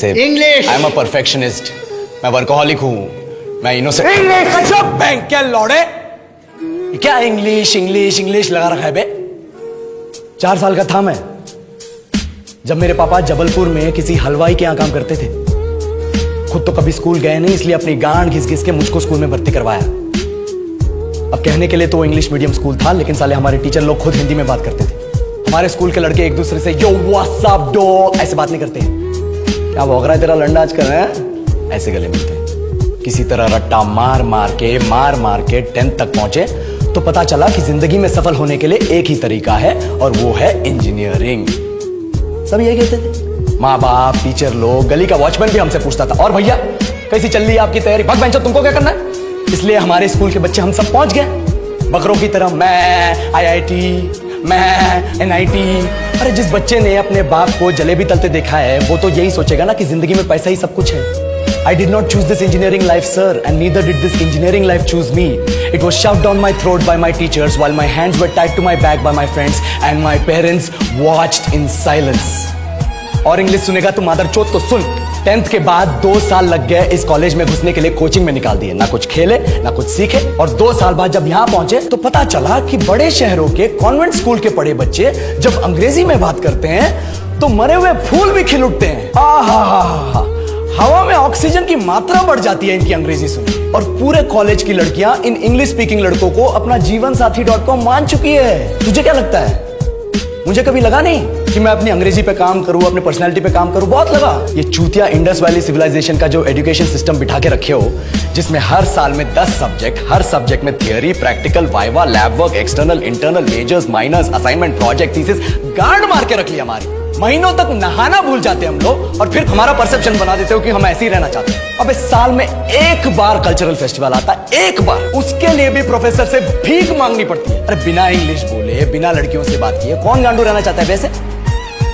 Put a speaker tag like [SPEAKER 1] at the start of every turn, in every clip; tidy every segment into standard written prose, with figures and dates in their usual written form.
[SPEAKER 1] जैसे
[SPEAKER 2] English.
[SPEAKER 1] I am a perfectionist, मैं workaholic हूँ, मैं इनोसेंट।
[SPEAKER 2] इंग्लिश।
[SPEAKER 1] अच्छा बैंक क्या लौड़े, क्या इंग्लिश इंग्लिश इंग्लिश लगा रखा है बे। 4 साल का था मैं जब मेरे पापा जबलपुर में किसी हलवाई के यहां काम करते थे। खुद तो कभी स्कूल गए नहीं, इसलिए अपनी गांड घिस घिस के मुझको स्कूल में भर्ती करवाया। अब कहने के लिए तो वो इंग्लिश मीडियम स्कूल था, लेकिन साले हमारे टीचर लोग खुद हिंदी में बात करते थे। हमारे स्कूल के लड़के एक दूसरे से यो व्हाट्स अप डॉग ऐसे बात नहीं करते। क्या भौंक रहा है तेरा लंडा आजकल है, ऐसे गले मिलते हैं। किसी तरह रट्टा मार मार के 10th तक पहुंचे तो पता चला कि जिंदगी में सफल होने के लिए एक ही तरीका है और वो है इंजीनियरिंग। सब यही कहते थे, माँ बाप, टीचर लोग, गली का वॉचमैन भी हमसे पूछता था, और भैया कैसी चल रही है आपकी तैयारी, भाग बेंचो तुमको क्या करना है। इसलिए हमारे स्कूल के बच्चे हम सब पहुंच गए बकरों की तरह, मैं IIT, मैं NIT। अरे जिस बच्चे ने अपने बाप को जलेबी तलते देखा है वो तो यही सोचेगा ना कि जिंदगी में पैसा ही सब कुछ है। I did not choose this engineering life, sir, and neither did this engineering life choose me. It was shoved down my throat by my teachers while my hands were tied to my back by my friends and my parents watched in silence. और English सुनेगा तो मादरचोद तो सुन। 10th के बाद 2 साल लग गए इस कॉलेज में घुसने के लिए, कोचिंग में निकाल दिए, ना कुछ खेले ना कुछ सीखे। और 2 साल बाद जब यहाँ पहुंचे तो पता चला कि बड़े शहरों के कॉन्वेंट स्कूल के पढ़े बच्चे जब अंग्रेजी में बात करते हैं तो मरे हुए फूल भी खिल उठते हैं। आहा, हवा में ऑक्सीजन की मात्रा बढ़ जाती है इनकी अंग्रेजी सुन। और पूरे कॉलेज की लड़कियां इन इंग्लिश स्पीकिंग लड़कों को अपना जीवन साथी .com मान चुकी है। तुझे क्या लगता है, मुझे कभी लगा नहीं कि मैं अपनी अंग्रेजी पे काम करूं, अपनी पर्सनालिटी पे काम करूं? बहुत लगा। ये चूतिया इंडस वैली सिविलाइजेशन का जो एजुकेशन सिस्टम बिठा के रखे हो, जिसमें हर साल में 10 सब्जेक्ट, हर सब्जेक्ट में theory, practical, viva, lab work, external, internal, majors, minors, assignment, project, thesis, गांड मार के रख ली हमारी। महीनों तक नहाना भूल जाते हम लोग और फिर हमारा परसेप्शन बना देते हो कि हम ऐसे ही रहना चाहते हैं। अब इस साल में एक बार कल्चरल फेस्टिवल आता है, एक बार, उसके लिए भी प्रोफेसर से भीख मांगनी पड़ती है। अरे बिना इंग्लिश बोले, बिना लड़कियों से बात किए कौन गांडू रहना चाहता है वैसे।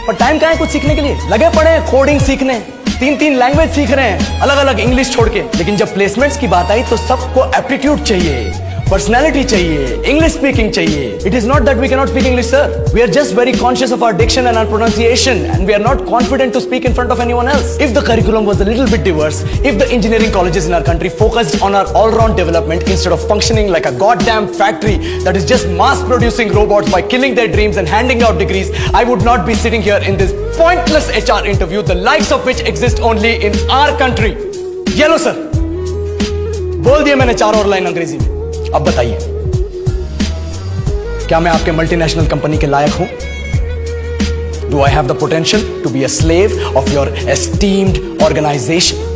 [SPEAKER 1] पर टाइम कहाँ है कुछ सीखने के लिए, लगे पड़े हैं कोडिंग सीखने, 3 लैंग्वेज सीख रहे हैं अलग अलग इंग्लिश छोड़ के। लेकिन जब प्लेसमेंट्स की बात आई तो सबको एप्टीट्यूड चाहिए, पर्सनैलिटी चाहिए, इंग्लिश स्पीकिंग चाहिए। It is not that we cannot speak English, sir. We are just very conscious of our diction and our pronunciation, and we are not confident to speak in front of anyone else. If the curriculum was a little bit diverse, if the engineering colleges in our country focused on our all-round development instead of functioning like a goddamn factory that is just mass-producing robots by killing their dreams and handing out degrees, I would not be sitting here in this pointless HR interview, the likes of which exist only in our country. Yellow, sir. बोल दिया मैंने 4 और line अंग्रेजी में। अब बताइए, क्या मैं आपके मल्टीनेशनल कंपनी के लायक हूं? Do I have the potential to be a slave of your esteemed organization?